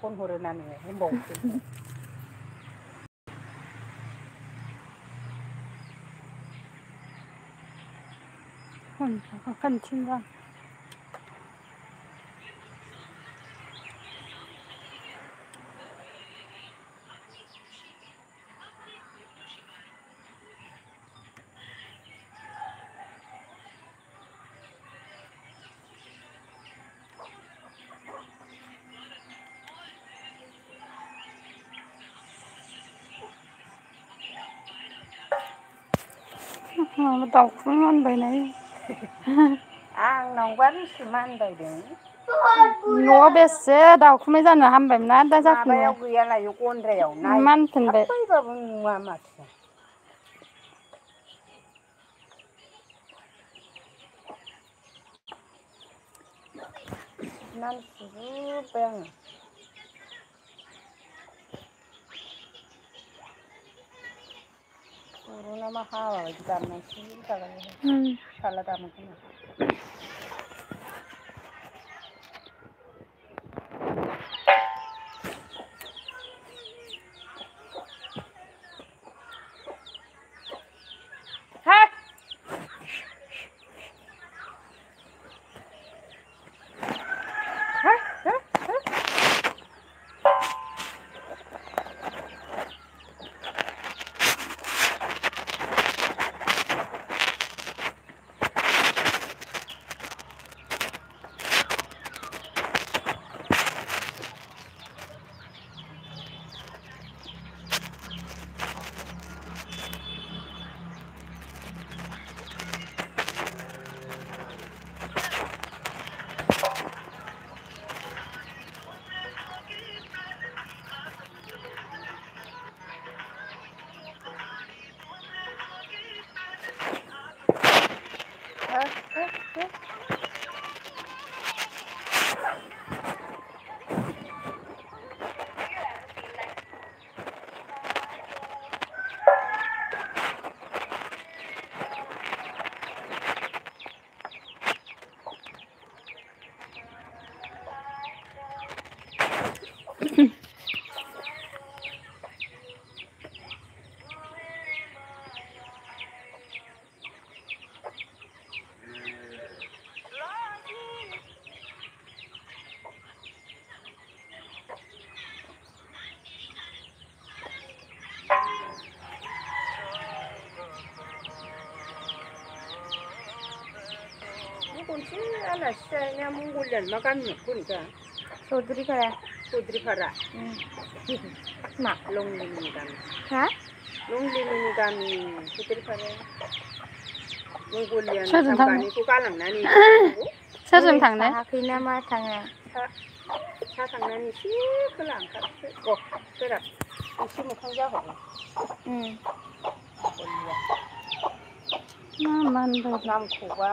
Phone हरो ना नोङो होनबावसो खोनथिनबा दाउखुमै मानबायनाय आंनावबा बेसे मानबायदों न'आव बेसे दाउखुमै जानो हामबायमोन ना दा जाफिनबाय माबायाव गैया लायो गन्द्रायाव मानफिनबाय नायथाबबायबाबो नुवा माथो सिबनानै सुजोब्बाय आङो बर'ना मा हाबा बायदि दाननायसो थागोन फिसाला दामोन खोमा खनसे आलासि जाहैनाया मंगलियान मा गामिमोन खनिका चौधुरीपारा मा लंलिनि गामि हा लंलिनि गामि चौधुरीपाराया मंगलियान सोरजों सामगानिखौ गालांनानै सोरजों थांनो साहाखैना मा थाङो सा थांनानै एसे खोला ओंखारसो सोनाब एसे मोखां जाहरो नामखौबा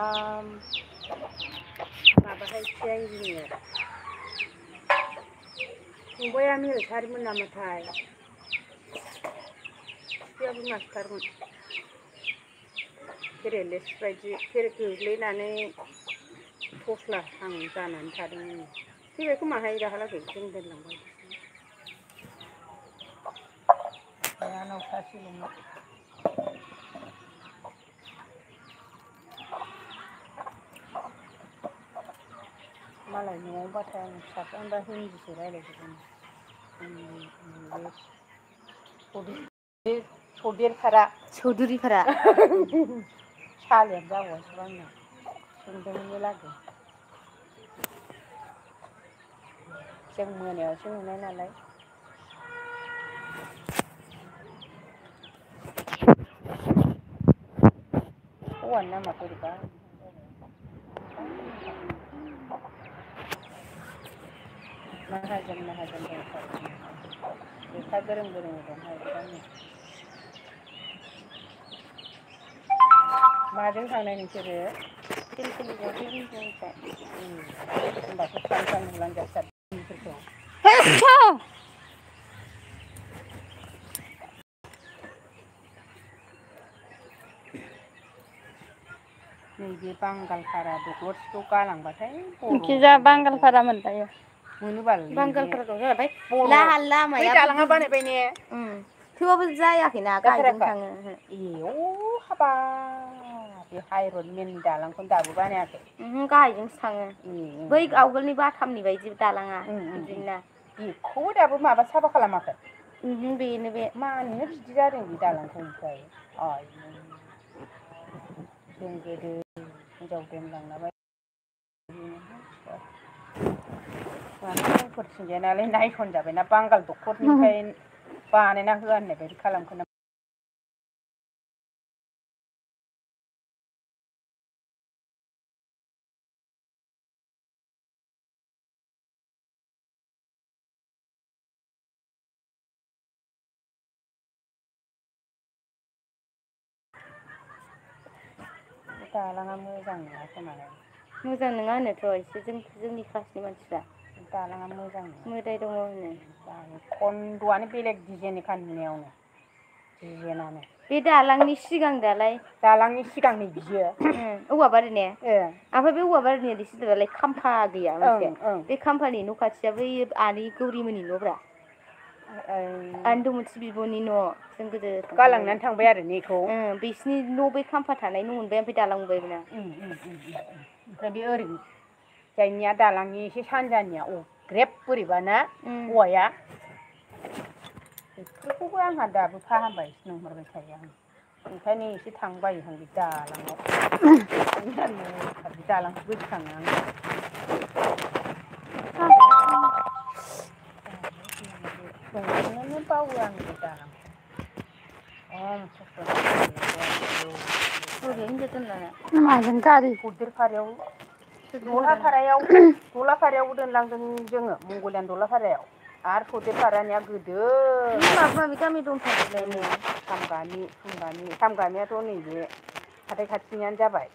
माबाहायसो इन्जिनियार फंबाया मिलिटारिमोन नामाथाय बिफायाबो मास्टारमोन पेरेलेस बायदि गोग्लैनानै थफ्ला हां जानानै थादोंमोन थैबाय खोमाहाय दाहालागै जों दोनलांबाय आनाव सासेल'मोन मालाय न'आवबाथाय आं फिसाफ्रानोबा हिन्दीसो रायज्लायजोबोमोन चौधुरीपारा सालियानो जाबावासैबा आंना सोंदोंमोन बे लागै जों मोनायावसो नुनाय नालाय हौवानि नामा बोरैबा माहाजोन दंथारो लेखा गोरों दंहाय गामियाव माजों थांनाय नोंसोरो होनबाथ' स्रां स्रां नुलांजोबथारफोरखौ नैबे बांगालपारा दख्ल'थिखौ गालांबाथाय इखिजा बांगालपारा मोनलायो मोनोबाल बांगालफोरखौ जाबाय लामाया दालाङा बानायबाय ने थेवबाबो जायाखैना गायदों थाङो ए हाबा बे हाइरड मेननि दालांखौनो दाबो बानायाखै गाहायजोंसो थाङो बै आवगोलनि बाथामनि बायदि दालाङा बिदिना बेखौबो दाबो माबा साफा खालामाखै बेनो बे मानो बिदि जादों बे दालांखौ ओमफ्राय जों गोदो हिनजाव दोनलांलाबाय नायफोरथिंजाय नालाय नायसनजाबायना बांगाल डक्टरनिफ्राय बानायना होआ होननाय बायदि खालामखोना दालाङा मोजां नङा खोमाहाय मोजां नङा होनोथ' एसे जोंनि क्लासनि मानसिफ्रा दालाङा मोजां मोदाय दङ होनो खन्द'आनो बेलेग डिजाइननि नुनायावनो डिजाइनानो बे दालांनि सिगां दालाय दालांनि सिगांनि बियो औवाबारि ने ओमफ्राय बे औवाबारिनि दालाय खाम्फा गैया मोनसे बे खाम्फानि न' खाथिया बै आनै गौरिमोननि न'ब्रा आनै दंमोनथि बिब'नि न' जों गोदो गालांनानै थांबाय आरो नेखौ बिसिनि न' बै खाम्फा थानाय न' मोनबाय ओमफ्राय दालां मोनबायना ओमफ्राय बे ओरै जायनिया दालांनि एसे सानजानिया ग्रेब बोरैबाना औवाया बेफोरखौबो आंहा दाबो फाहामबायसो नंहरबाय थायो आं ओंखायनो एसे थांबायोहां बे दालाङाव बे दालांखौ गोसोखाङो आं संनोनो बावो आं बे दालांखौ माजों गारि गिदिरफारायाव दलाफारायावबो दोनलांदों जोङो मंगलियान दलाफारायाव आरो सदेपारानिया गोदो माबा माबि गामि दंथारोलायनो सामगानियाथ' नैबे हाथाय खाथिनियानो जाबाय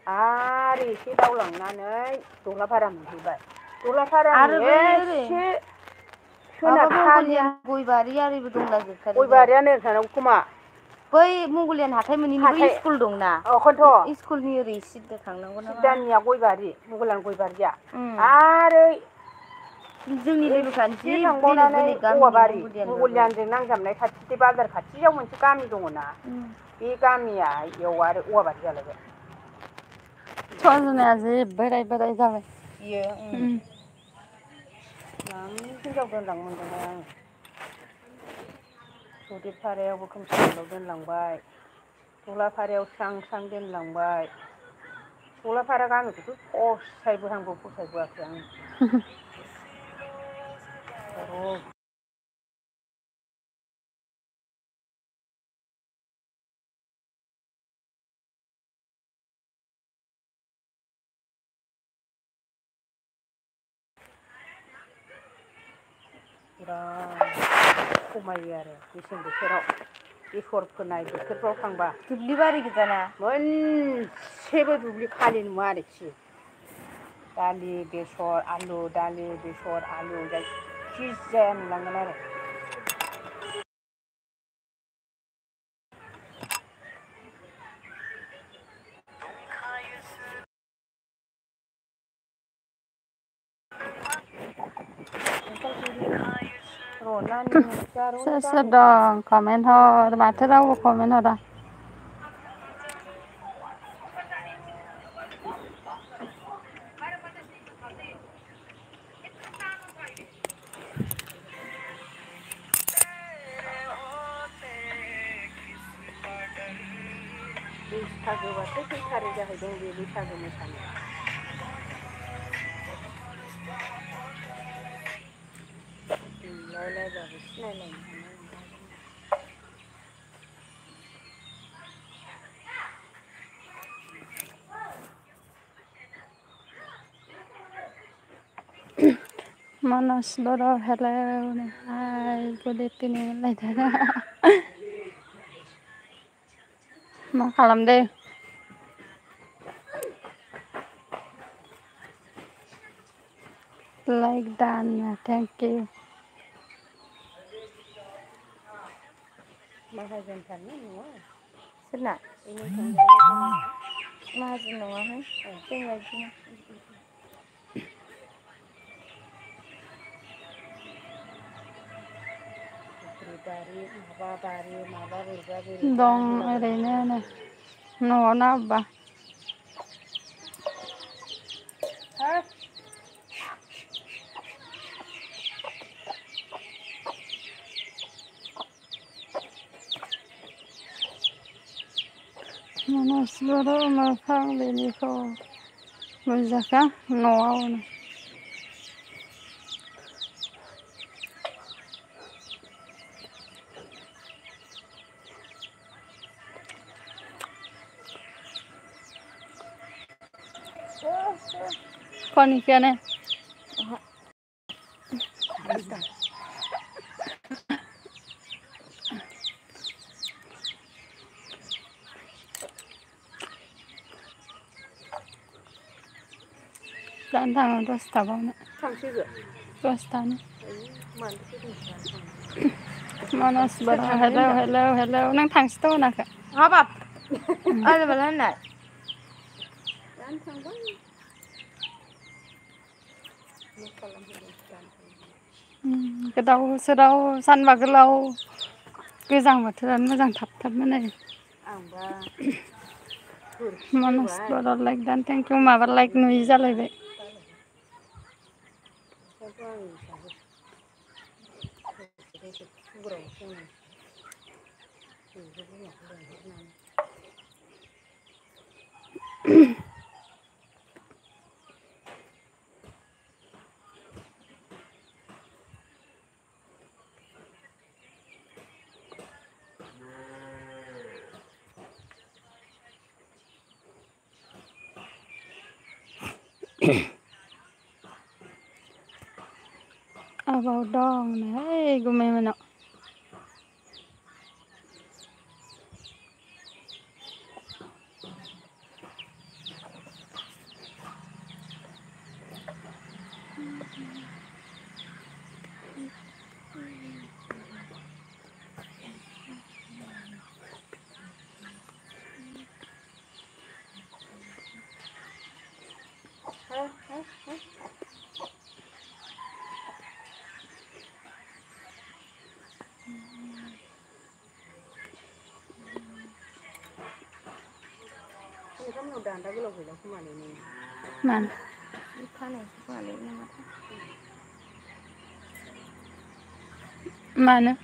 आरो एसे दावलांनानै दलाफारा मोनहैबाय दलाफारानि एसे सोनाब साहानिया गयबारि आरिबो दंलाजोबथारो गयबारियानो थानांगौ खोमा बै मंगलियान हाथाय मोनैनि बै स्कुल दंना स्कुलनि ओरै सिदा थांनांगौ नामा सिदानिया गयबारि मंगलियान गयबारिया आरो जोंनि लोगोफ्रानो जि बेलेग थांबावनानै बेलेग गामिनि औवाबारि मंगलियानजों नांजाबनाय खाथि बाजार खाथियाव मोनसे गामि दङना बे गामिया इयाव आरो औवाबारि जालायबाय सजनाया जि बोराय जाबाय बियो हिनजाव दोनलांनो मोनदोंहाय आङो सदेपारायावबो खोमसि खोमलाव दोनलांबाय दलाफारायाव स्रां दोनलांबाय दलाफारा गामिखौथ' फसायबोहांबो फसायबोआखै आं बिराद समायो आरो मेसें बोथोराव बेसर फोनाय बोथोरफ्राव थांबा दुब्लिबारि गोजाना मोनसेबो दुब्लि खालि नुवा आरोखि दालि बेसर आलु जायखिजाया नुलांगोन आरो सोर सोर दं कमेन्ट हर माथो रावबो कमेन्ट हरा बैसागोबासो फैथारो जाहैदों बे बैसागो मोसानो नुलायलायबाबो सिनायलायनो हानाय नङा Manas बर' hello hi good evening later मा खालामदों like done thank you माहाजोनथारनो न'आ सोरना माहाजोन नङाहाय जोंना बिदिनो बारि माबा बारि माबा बोरैबा दं ओरैनो न'आवनो अब्बा मानास बर' मोखां बेनिखौ मोनजाखा न'आवनो Panikiannya. Dan tangan terus tabang. Terus tangan. Manas bara hello. Nang tang sto nak. Apa? Ada balan nak. Kedaw sedaw sanba gelaw गोजां बोथोरानो मोजां थाब मोनो मानास बर' लाइक दान थेंक इउ माबा लाइक नुयि जालायबाय Abang dong nih, gue main mana? Mana? Mana?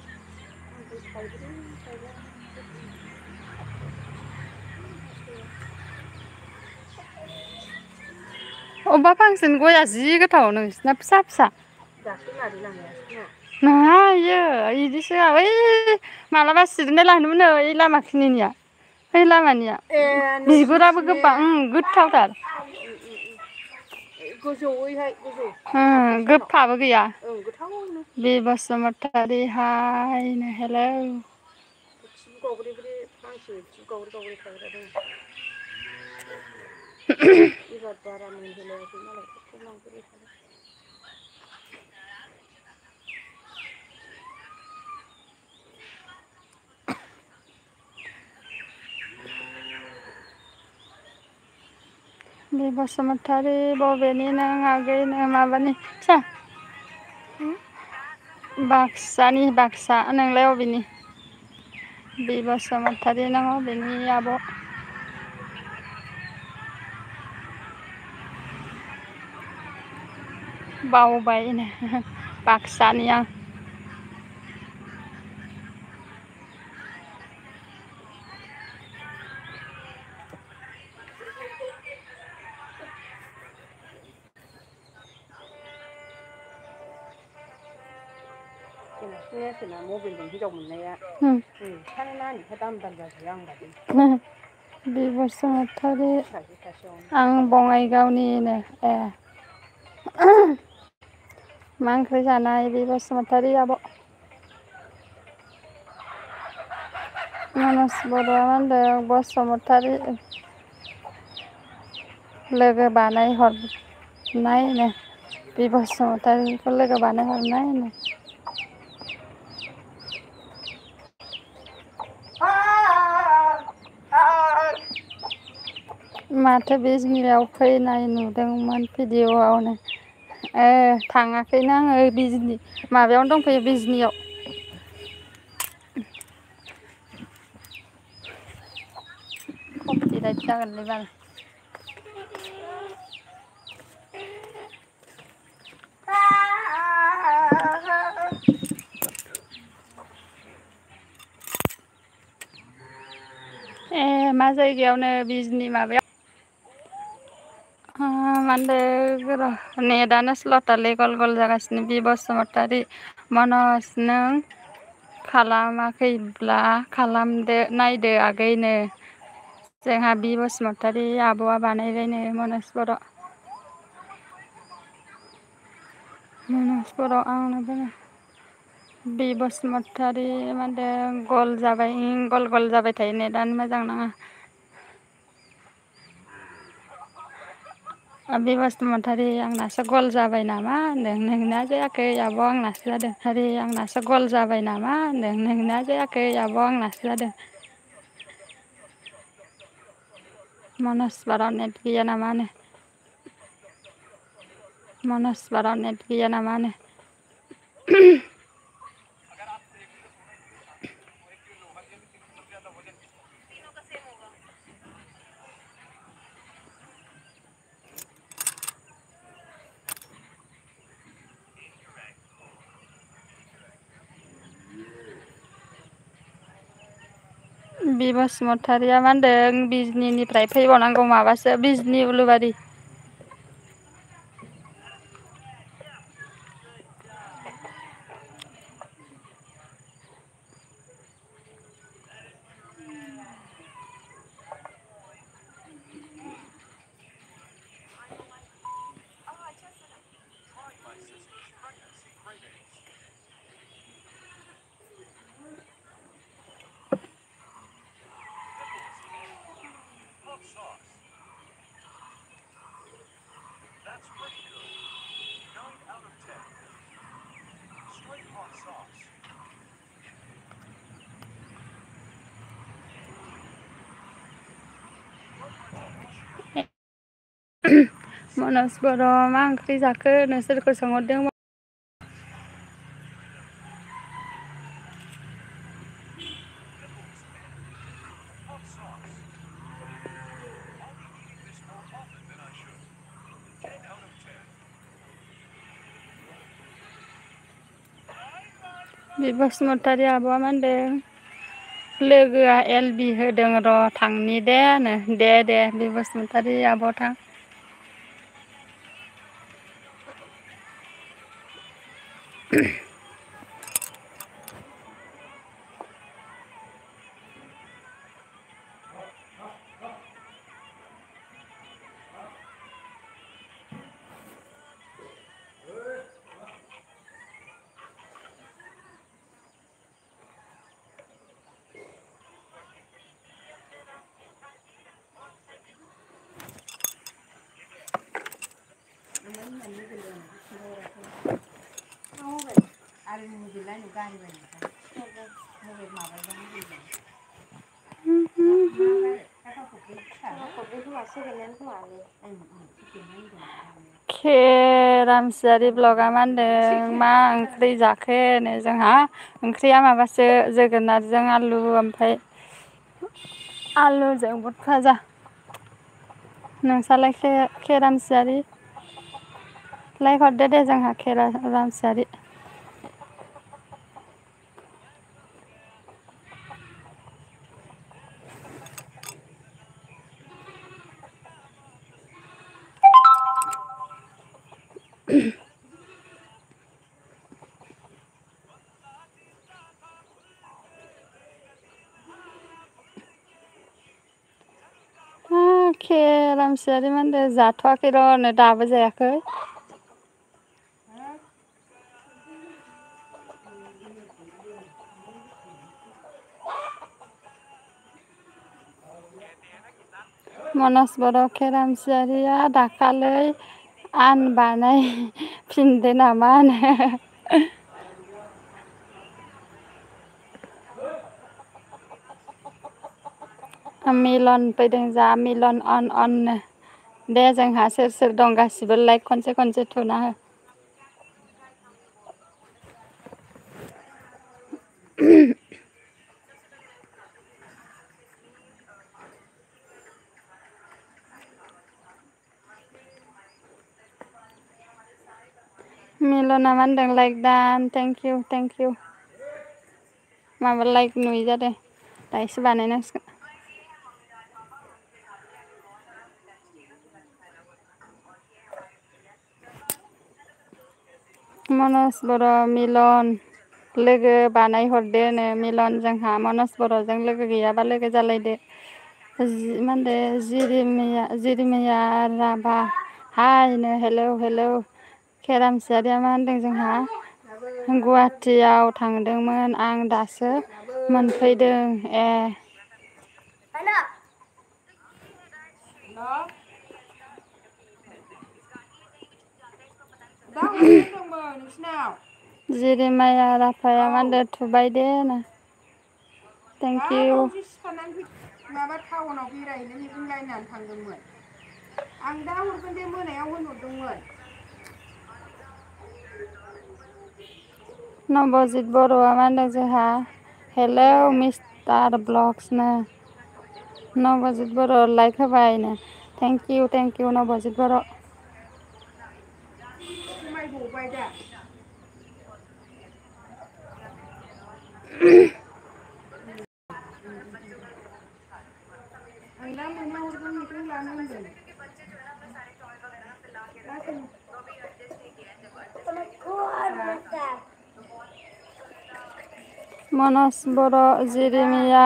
Oba pangsin gua jि गोथाव नोंसिना फिसा nah iya इदिसो ओइ मालाबा सिरिनाय लांदोंमोन ओइ लामा खिनिनिया ओइ लामानिया बिगुराबो गोबां गोथावथार गोजौयैहाय गोजौ गोफाबो गैया बे बसुमतारी हाय हेलौ बे बसुमतारी बबेनि नों आगै नों माबानि फिसा बाक्सानि बाक्सा नोंलाय अबेनि बे बसुमतारी नों अबेनि आब' बावबायनो बाक्सानि आं मबाइलजों हिजाव मोननाया थानो नानिखा दाम जासै आं बादि बे बसुमतारी आं बङाइगावनिनो ए मा ओंख्रि जानाय बे बसुमतारी आब' मानास बर'आ होनदों बसुमतारी लोगो बानायहरनायनो बे बसुमतारीखौ लोगो बानायहरनायनो माथो बिजनियाव फैनाय नुदोंमोन भिडिअ'आवनो थाङाखैनो आङो बिजनि माबायावनो दंफैयो बिजनियाव कपिराइट जागोनलै बाल मा जायगायावनो बिजनि माबायाव मानदे नेटानो स्ल'थारलै गल गल जागासिनो बि बसुमतारी मनज नों खालामाखैब्ला खालामदो नायदो आगैनो जोंहा बि बसुमतारी आब'आ बानायबायनो मनज बर' आंनो बि बसुमतारी माने गल जाबाय गल गल जाबाय थायो नेटानो मोजां नाङा बि बसुमतारी आंनासो गल जाबाय नामा होनदों नोंना जायाखै आब' आंनासो जादों आरे आंनासो गल जाबाय नामा होनदों नोंना जायाखै आब' आंनासो जादों मनज बाराव नेट गैया नामानो मनज बाराव नेट गैया नामानो बि बसुमतारीया मा होनदों बिजनिनिफ्राय फैबावनांगौ माबासो बिजनि उलुबारि मनज बर' मा ओंख्रि जाखो नोंसोरखौ सोंहरदों बि बसुमतारी आब'आ मा होनदों लोगोआ एलबि होदों र' थांनि दे दे बि बसुमतारी आब' थां रामसियारि ब्लगा मा होनदों मा ओंख्रि जाखो होनो जोंहा ओंख्रिया माबासो जोगोनारजों आलु ओमफ्राय आलुजों बुद भाजा नोंसालाय रामसियारि लाइक हरदो दे जोंहा रामसियारि रामसियारि मा होनदों जाथ'वाखै र' दाबो जायाखै मनज बर' रामसियारिया दाखालै आन बानाय फिनदो नामा होनो मिलन फैदों जा मिलन अननो दे जोंहा सोर सोर दं गासिबो लाइक खनसे थुना हो मिलना मा होनदों लाइक दान थेंक इउ माबा लाइक नुयै जादों दायोसो बानायनांसिगोन मनज बर' मिलन लोगो बानायहरदोनो मिलन जोंहा मनज बर'जों लोगो गैयाबा लोगो जालायदो मा होनदो जिरिमिया राभा हायनो हेलौ केरामसियारिया मा होनदों जोंहा गुवाहाटियाव थांदोंमोन आं दासो मोनफैदों ए दा हरनो दंमोन नोंसिनाव जिरिमाया राभाया मा होनदो थुबाय दे नो थेंक इउ माबा टाउनाव बेरायहैनो मैगं लायनानै थांदोंमोन आं दा हरगोन दे मोनायाव होनहरदोंमोन नबजित बर'आ मा होनदों जोंहा हेलौ मिस्टार ब्लग्सनो नबजित बर' लाइक होबायनो थेंक इउ नबजित बर' खमायबावबाय दा आं दा मोनायाव हरगोन मैगं लानो होनदों मनज बर' जिरिमिया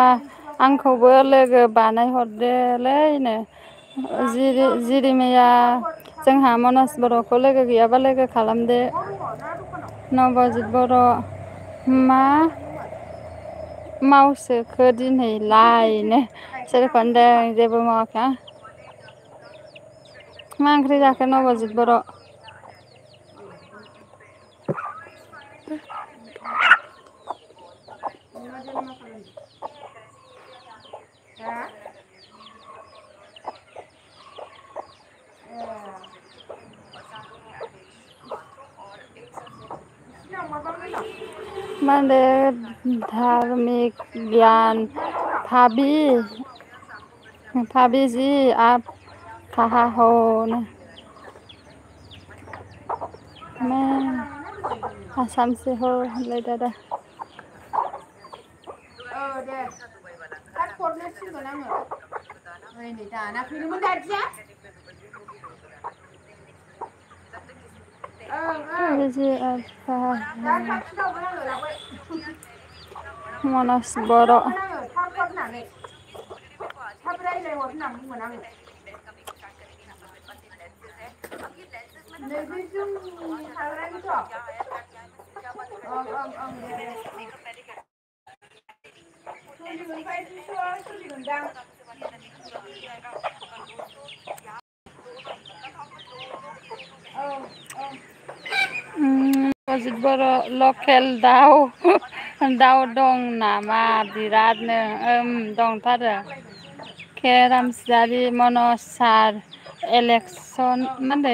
आंखौबो लोगो बानायहरदोलैनो जिरिमिया जोंहा मनज बर'खौ लोगो गैयाबा लोगो खालामदो नबजित बर' मा मावसोखो दिनैलायनो सोरखौ होनदों जेबो मावाखै आं मा ओंख्रि जाखो नबजित बर' मा होनदो धार्मिक गियान भाभी जी आप कहाँ हो मैं आसाम से हो होनलायदो दा दे काट हरनो थिनगोन आङो नै दानाखैनोमोन दादिया मनज बर' थाब रायज्लायहर होनना बुंगोन आङो नैबे जोंनि हाग्रानिथ' ओं दे सोलिगोनदां नबजित बर' लकेल दाउ दं नामा बिरादनो दंथारो केरामसियारि मनज सार इलेक्सन मा होनदो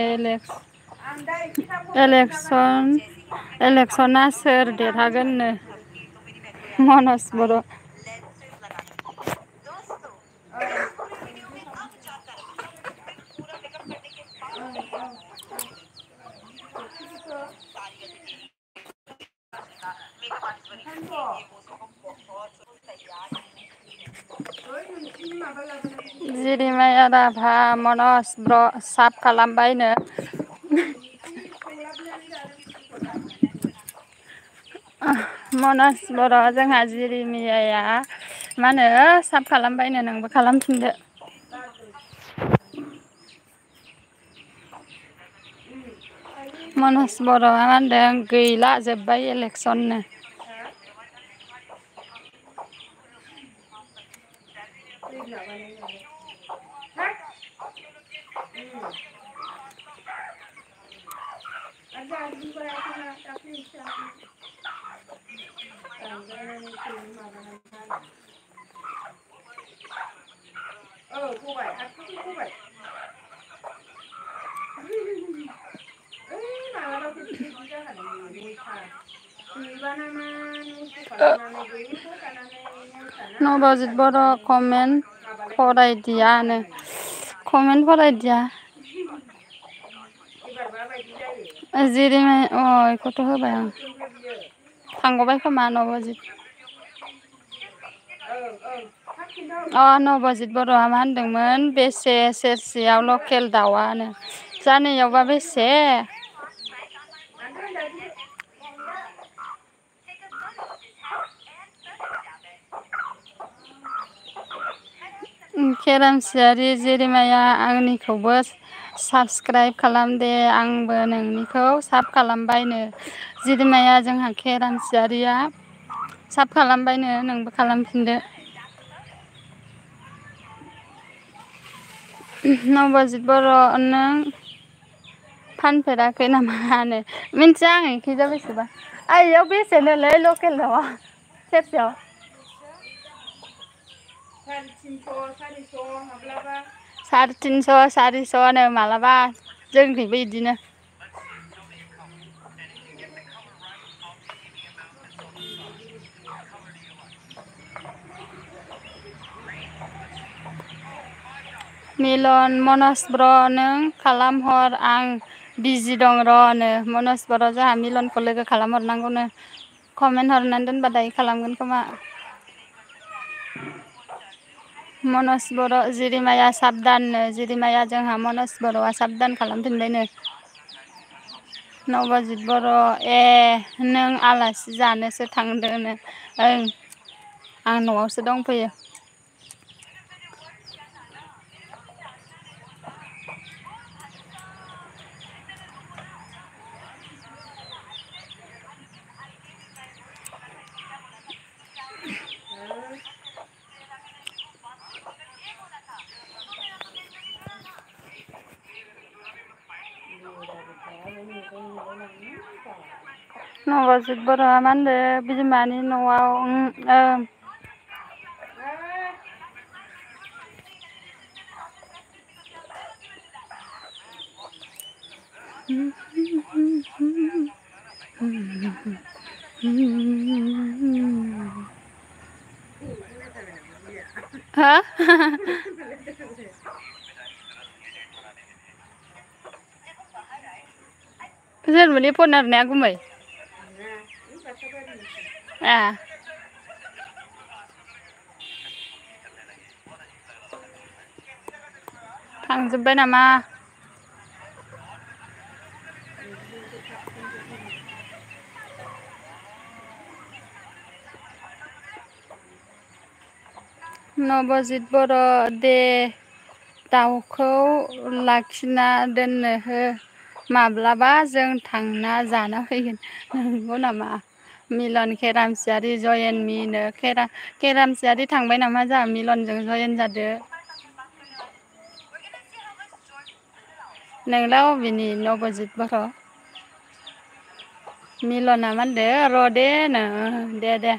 इलेक्सना सोर देरहागोननो मनज बर' जिरिमाया राभा मनज बर' साब खालामबायनो मनज बर' जोंहा जिरिमियाया मा होनो साब खालामबायनो नोंबो खालामफिनदो मनज बर'आ मा होनदों गैला जोब्बाय इलेक्सननो नबजित बर' कमेन्ट फरायदिया जिरिमाया अ इखौथ' होबाय आं थांगबाय खोमा नबजित नबजित बर'आ मा होनदोंमोन बेसे सेरसेयाव लकेल दाउआनो जानायावबा बेसे केरामसियारि जिरिमाया आंनिखौबो साबस्क्राइब खालाम दे आंबो नोंनिखौ साब खालामबायनो जिरिमाया जोंहा केरामसियारिया साब खालामबायनो नोंबो खालामफिनदो नबजित बर' नों फानफेराखै नामानो मिन्थिया आं इखैजा बेसेबा इयाव बेसेनोलै लकेल दाउआ सेरसेयाव 350 माब्लाबा 350 400नो मालाबा जोंनिखैबो इदिनो मिलन मनज ब्र नों खालामहर आं बिजि दं र'नो मनज बर' जोंहा मिलनखौ लोगो खालामहरनांगौनो कमेन्ट हरनानै दोनबा दायो खालामगोन खोमा मनज बर' जिरिमाया साबदाननो जिरिमाया जोंहा मनज बर'आ साबदान खालामफिनबायनो नबजित बर' नों आलासि जानोसो थांदोंनो ओं आं न'आवसो दंफैयो नबजित बर'आ मा होनदो बिमानि न'आव हा जेरमनि फन हरनाया गुमै थांजोब्बाय नामा नबजित बर' दे दाउखौ लाखिना दोननो हो माब्लाबा जों थांना जाना फैगोन नंगौ नामा मिलन केरामसियारि जयेन मिनो केरामसियारि थांबाय नामा जोंहा मिलनजों जयेन जादो नोंला अबेनि नबजित बर' मिलना मा होनदो र' दे नो दे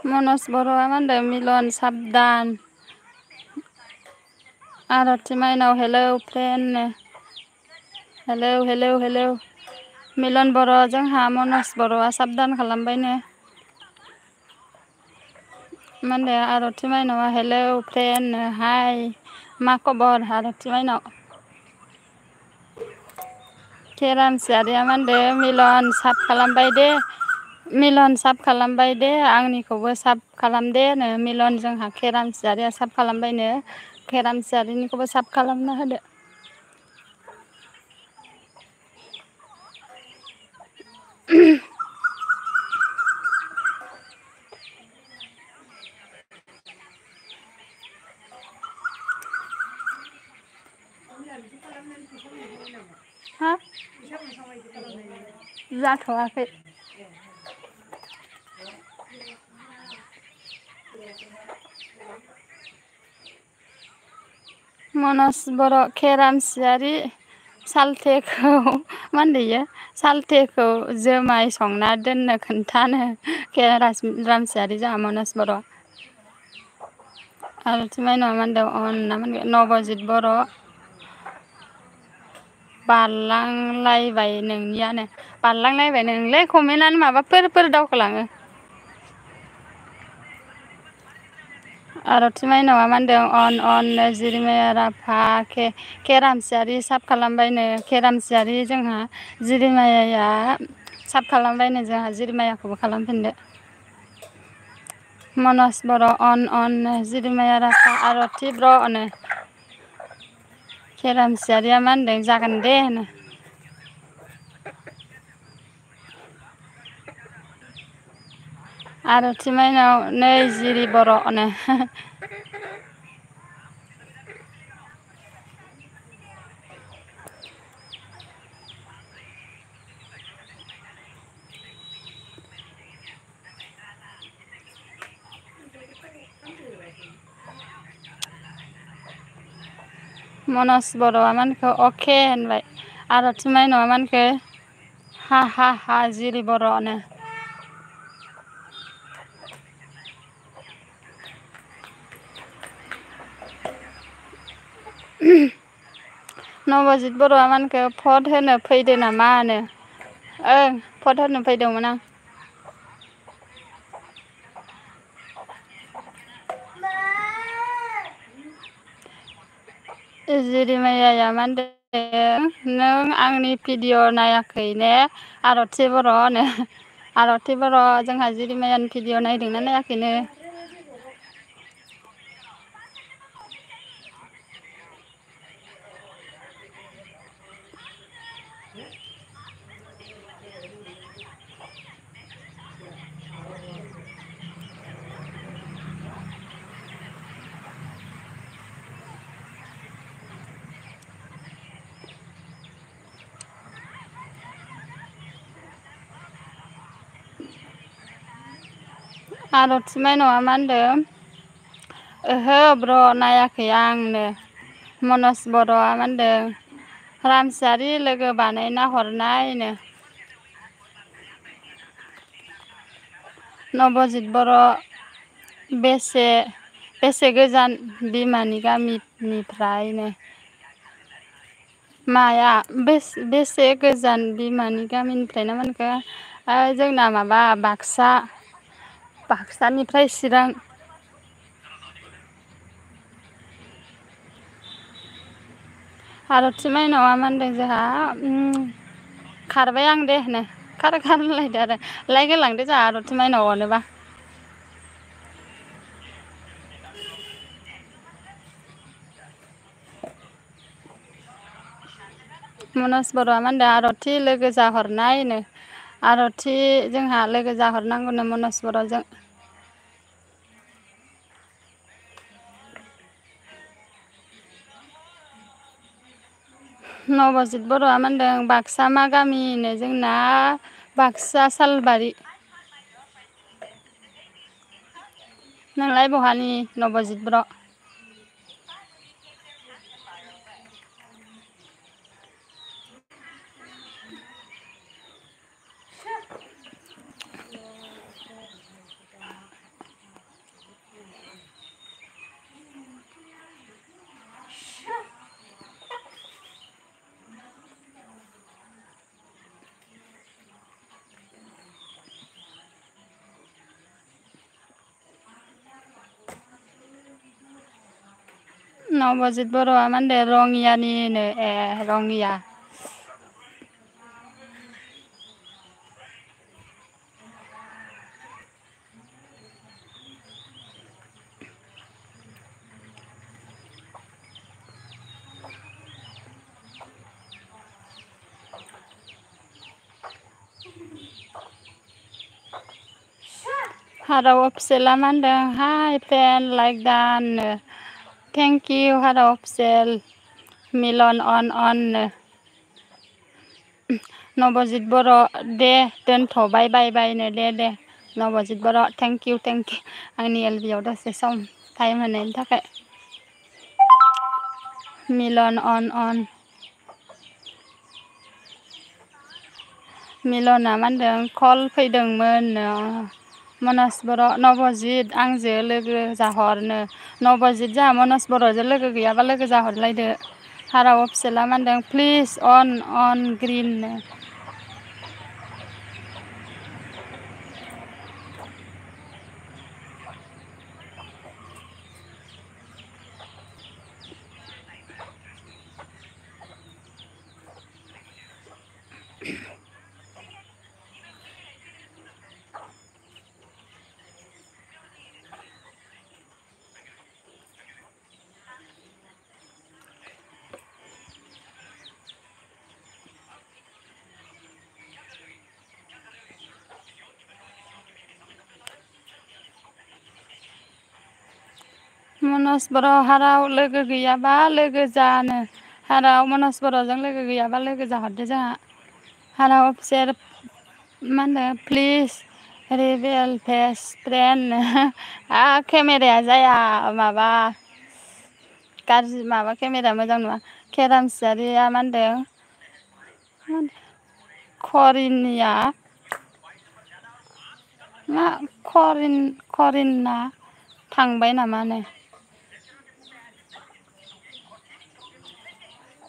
मनज बर'आ मा होनदों मिलन साबदान आरति माइनाव हेलौ फ्रेन्ड हेलौ मिलन बर' जोंहा मनज बर'आ साबदान खालामबायनो मा होनदों आरति माइनावआ हेलौ फ्रेन्ड हाय मा खबर आरति माइनाव केरामसियारिया मा होनदों मिलन साब खालामबाय दे आंनिखौबो साब खालाम दे नो मिलन जोंहा केरामसियारिया साब खालामबायनो केरामसियारिनिखौबो साब खालामना होदो हा जाथ'वाखै मनज बर' केरामसियारि सालथेखौ मा होनदों सालथेखौ जोमाय संना दोननो खोन्थानो केरामसियारि जोंहा मनज बर' आरति माइनावआ मा होनदों नबजित बर' बारलांलायबाय नोंनियानो बारलांलायबाय नोंलै कमेन्टआनो माबाफोर दावखोलाङो आरथि माइनावा मा होनदों अन जिरिमाया राभा केरामसियारि साब खालामबायनो केरामसियारि जोंहा जिरिमायाया साब खालामबायनो जोंहा जिरिमायाखौबो खालामफिनदो मनज बर' अन जिरिमाया राभा आरथि ब्र'नो केरामसियारिया मा होनदों जागोन दे होनो आरथि माइनाव नै जिरि बर'नो मनज बर'आ मानखौ अके होनबाय आरथि माइनावा मानखौ हा जिरि बर'नो नबजित बर'आ मानखौ भट होनो फैदो नामा होनो ओं भट होनो फैदोंमोन आं जिरिमायाया मा होनदों नों आंनि भिडिअ नायाखै ने आरथि बर' होनो आरथि बर' जोंहा जिरिमायानि भिडिअ नायदोंना नायाखैनो आरथि माइनावा मा होनदों ओहो ब्र नायाखै आंनो मनज बर'आ मा होनदों रामसियारि लोगो बानायना हरनायनो नबजित बर' बेसे गोजान बिमानि गामिनिफ्रायनो माया बेसे गोजान बिमानि गामिनिफ्राय ना मानखो जोंना माबा बाक्सानिफ्राय चिरां आरथि माइनावा मा होनदों जोंहा खारबाय आं दे होनो खारलायदो आरो लाइक होलांदो जोंहा आरथि माइनाव अनोबा मनज बर'आ मा होनदों आरथि लोगो जाहरनायनो आरथि जोंहा लोगो जाहरनांगौनो मनज बर'जों नबजित बर'आ मा होनदों बाक्सा मा गामिनो जोंना बाक्सा सालबारि नोंलाय बहानि नबजित बर' नबजित बर'आ मा होनदों रङियानिनो रङिया हाराव अफिसियेला मा होनदों हाय फ्रेन्ड लाइक दानो थेंक इउ हाराव अफिसियेल मिलन अन नबजित बर' दे दोनथ'बाय बायनो दे नबजित बर' थेंक इउ आंनि एलबियाव दसे सम टाइम होनायनि थाखाय मिलन अन मिलना मा होनदों कल फैदोंमोन मनज बर' नबजित आंजों लोगो जाहरनो नबजित जोंहा मनज बर'जों लोगो गैयाबा लोगो जाहरलायदो हाराव अफिसियेला मा होनदों प्लिज अन ग्रिन मनज बर' हाराव लोगो गैयाबा लोगो जानो हाराव मनज बर'जों लोगो गैयाबा लोगो जाहरदो जोंहा हाराव अफिसियेल मा होनो प्लिज रिभेल फेस फ्रेन्ड केमेराया जाया माबा गाज्रि माबा केमेरा मोजां नङा केरामसियारिया मा होनदों करिनिया मा करिना थांबाय नामानो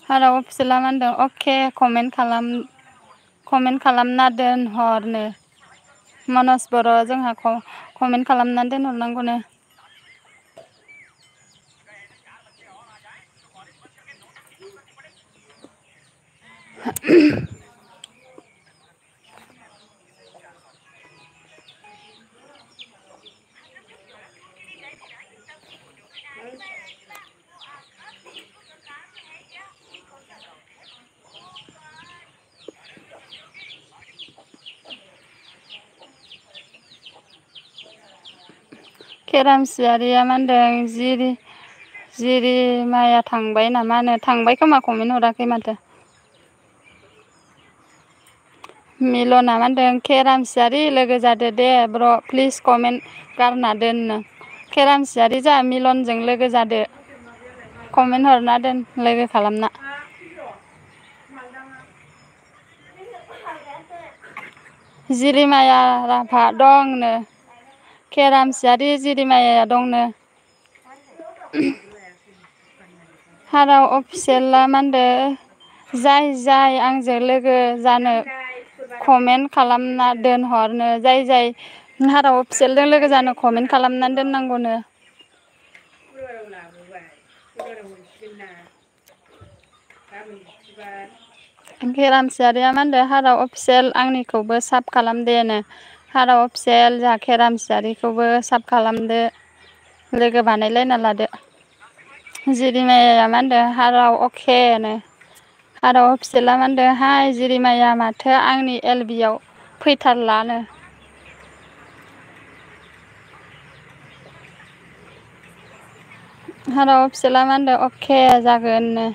हाराव अफिसियेला मा होनदों अके कमेन्ट खालामना दोनहरनो मनज बर' जोंहा कमेन्ट खालामना दोनहरनांगौनो केरामसियारिया मा होनदों जिरि माया थांबाय नामानो थांबाय खोमा कमेन्ट हराखै माथो मिलना मा होनदों केरामसियारि लोगो जादो दे ब्र' प्लिज कमेन्ट गारना दोननो केरामसियारि जा मिलनजों लोगो जादो कमेन्ट हरना दोन लोगो खालामना जिरिमाया राभा दंनो केरामसियारि जिरिमाया दंनो हाराव अफिसियेला मा होनदों जाय आंजों लोगो जानो कमेन्ट खालामना दोनहरनो जाय हाराव अफिसियेलजों लोगो जानो कमेन्ट खालामना दोननांगौनो केरामसियारिया मा होनदों हाराव अफिसियेल आंनिखौबो साब खालामदेनो हाराव अफिसियेल जोंहा केरामसियारिखौबो साब खालामदो लोगो बानायलायना लादो जिरिमायाया मा होनदों हाराव अकेनो हाराव अफिसियेला मा होनदों हाय जिरिमाया माथो आंनि एलबियाव फैथारलानो हाराव अफिसियेला मा होनदों अके जागोननो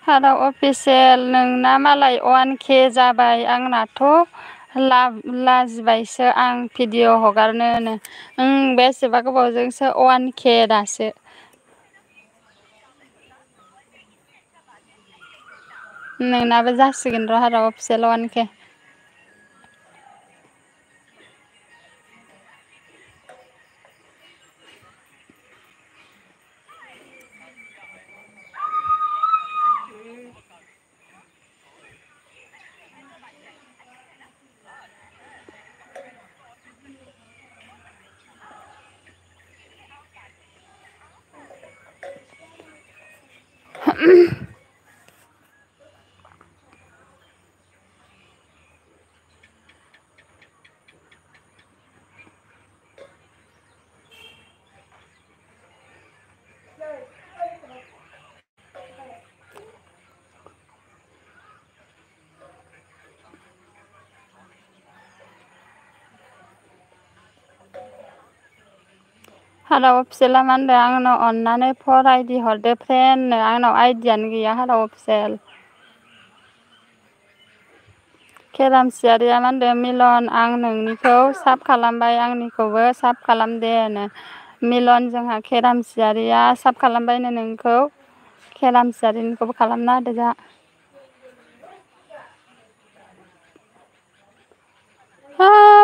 हाराव अफिसियेल नोंना मालाय 1K जाबाय आंनाथ' लाजिबायसो आं भिडिअ हगारनोनो बेसेबा गोबावजोंसो 1K दासो नोंनाबो जासिगोन र' हाराव अफिसियेल 1K हारा अफिसियेला मा होनदों आंनाव अननानै फर आइडि हरदो फ्रेन्डनो आंनाव आइडियानो गैया हारा अफिसियेल केरामसियारिया मा होनदों मिलन आं नोंनिखौ साब खालामबाय आंनिखौबो साब खालामदेनो मिलन जोंहा केरामसियारिया साब खालामबायनो नोंखौ केरामसियारिनिखौबो खालामना होदो जा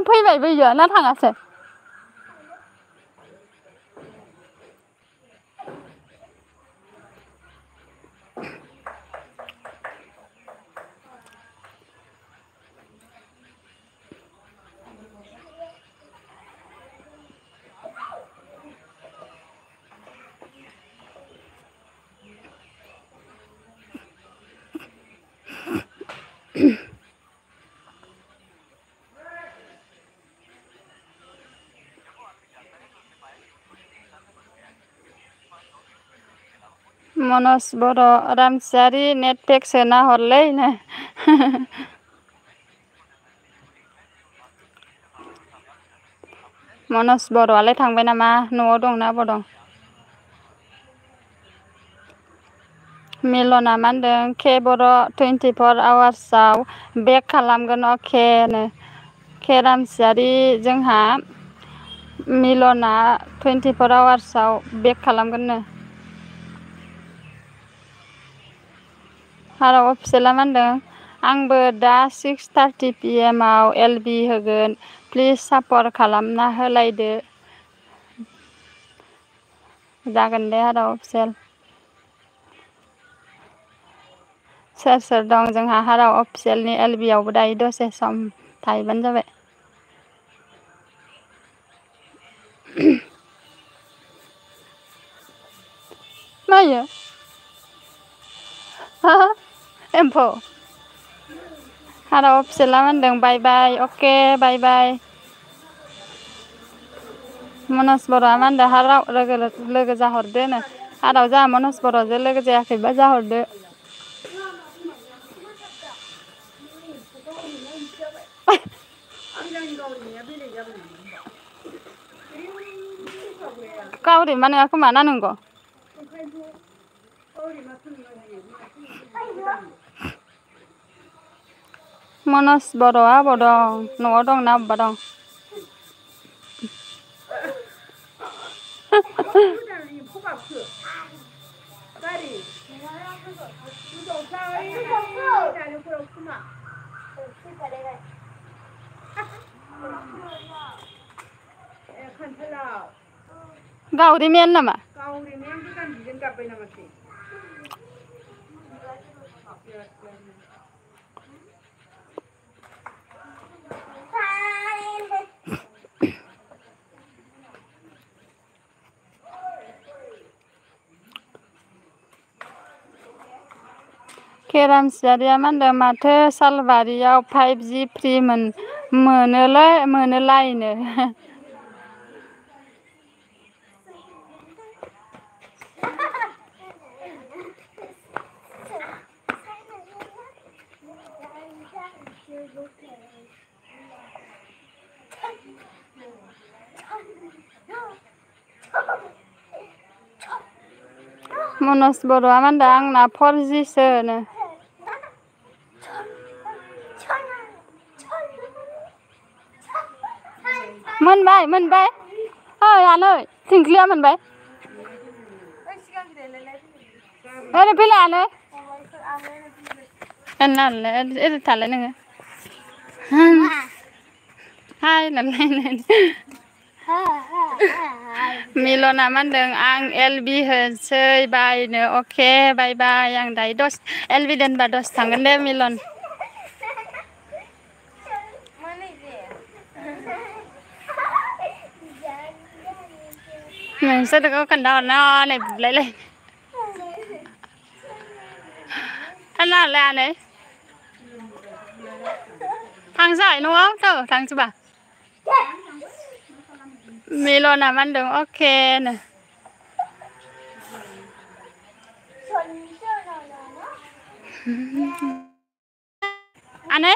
फैबायबो इयो ना थाङासै मनज बर' रामसियारि नेट पेक सोना हरलै नो मनज बर'आलाय थांबाय नामा न'आव दंना बबाव दं मिलना मा होनदों के बर' 24 आवार्सआव बेक खालामगोन अकेनो के रामसियारि जोंहा मिलना 24 आवार्सआव बेक खालामगोननो हारा अफिसियेला मा होनदों आंबो दा 6:30 PM आव एलबि होगोन प्लिज सापर्ट खालामना होलायदो जागोन दे हारा अफिसियेल सोर सोर दं जोंहा हारा अफिसियेलनि एलबिआवबो दायो दसे सम थाहैबानो जाबाय मायो एम्फौ हारा अफिसियेला मा होनदों बाय बाय अके बाय बाय मनज बर'आ मा होनदों हाराव लोगो जाहरदोनो हाराव जोंहा मनज बर'जों लोगो जायाखैबा जाहरदो गावरिमा नङा खोमा ना नंगौ मनज बर'आ अबाव दं न'आव दं ना अबेबा दं गावरिमायानो नामा गावरिमाया गोदान डिजाइन गाबबाय नामासै केरामसियारिया मा होनदों माथो सालबारियाव 5G फ्रि मोनोलायनो मनज बर'आ मा होनदों आंना 4G सोनो मोनबाय ओइ आनै थिंख्लिया मोनबाय ओरै फैलाय आनै ओरै थालाय नोङो हाय नालाय मिलना मा होनदों आं एलबि होसै बायनो अके बाय बाय आं दायो एलबि दोनबा दसे थांगोन दे मिलन नोंसोरखौ खोन्थाहरना नै बुलायलाय नालाय आनै थांसै न'आव थांसैबा मिलना मा होनदों अकेनो आनै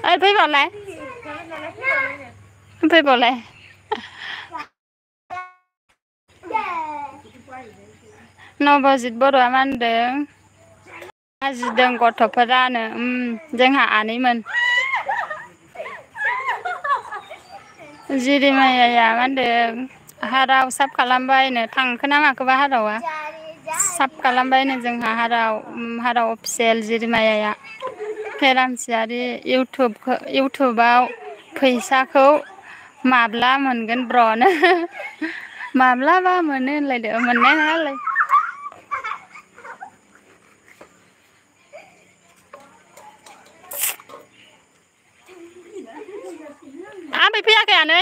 फैबावलाय फैबावलाय नबजित बर'आ मा होनदों लाजिदों गथ'फोरानो जोंहा आनैमोन जिरिमायाया मा होनदों हाराव साफ खालामबायनो थांखो ना माखोबा हारावा साफ खालामबायनो जोंहा हाराव अफिसियेल जिरिमायाया फेरामसियारि इउटुबाव फैसाखौ माब्ला मोनगोन ब्र'नो माब्लाबा मोनो होनलायदो मोननाय नङालै आबै फैयाखै आनै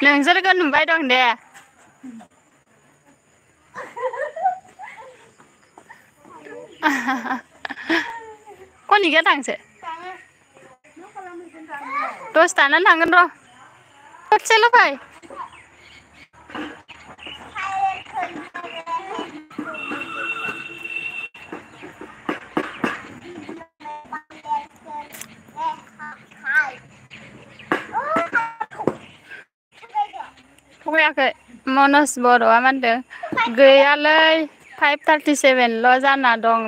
नोंसोरखौ नुबाय दं दे कनिका थांसो दसे थानानै थांगोन र' दसेल' फै फैयाखै मनज बर'आ मा होनदों गैयालै 5:37ल' जाना दं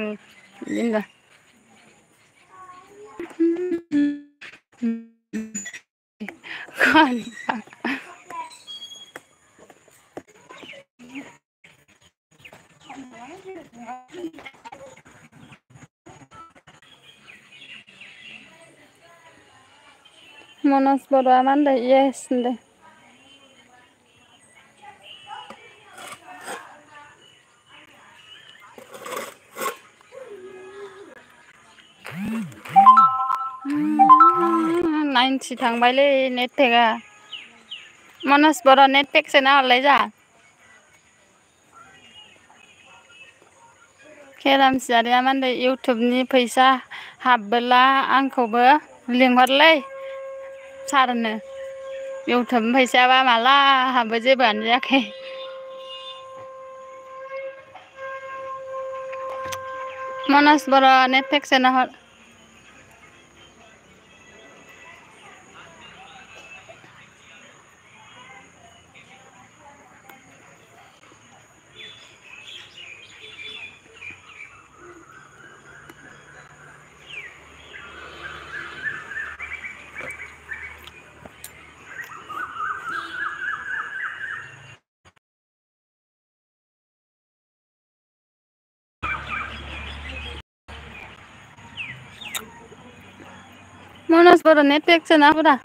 मनज बर'आ मा होनदों येस होनदों नाइनथि थांबायलै नेट पेकआ मनज बर' नेट पेक सोना हरलाय जा खेरामसियारिया मा होनदों इउटुबनि फैसा हाबबोला आंखौबो लिंहरलै सारनो इउटुबनि फैसायाबा माला हाबो जेबोआनो जायाखै मनज बर' नेट पेक सोना हर मनज बर' नेट पेक सोना हरा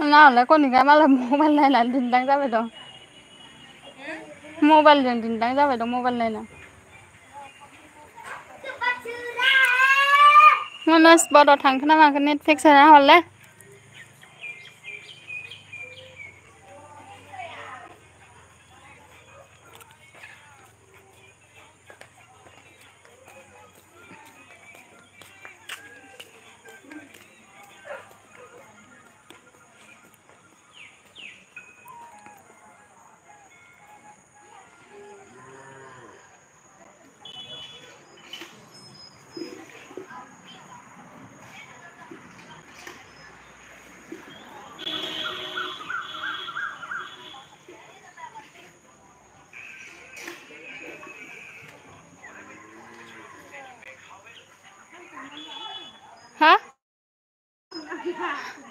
नालाय कनिका मालाय मबाइल नायनानै दिन्दां जाबाय दं मबाइलजों दिन्दां जाबाय दं मबाइल नायना मनज बर' थांखो ना माखो नेट पेक सोना हरलै हा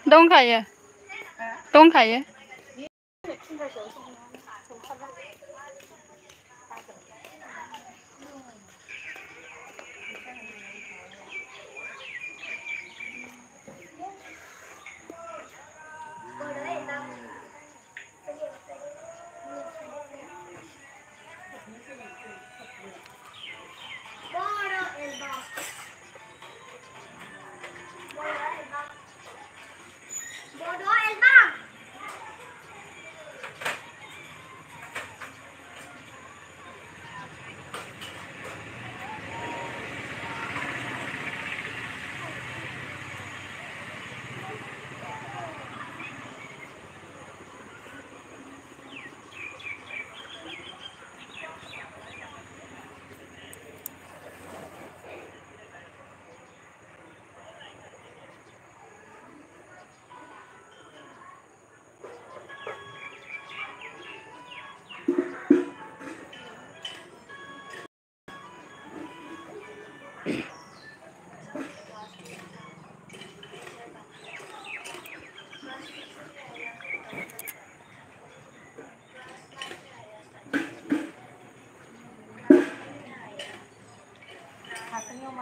दंखायो दंखायो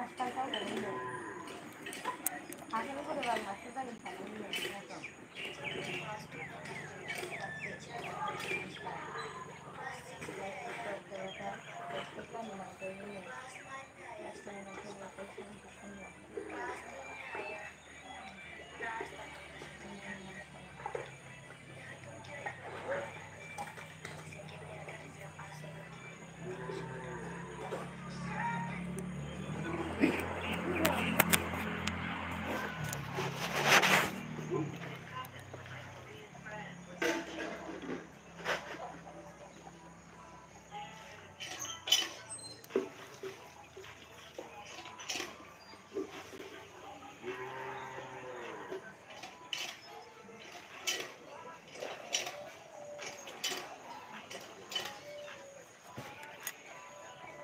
मास्टार जागोन हाथायाव फरायबा मास्टार जागोन सानदोंमोन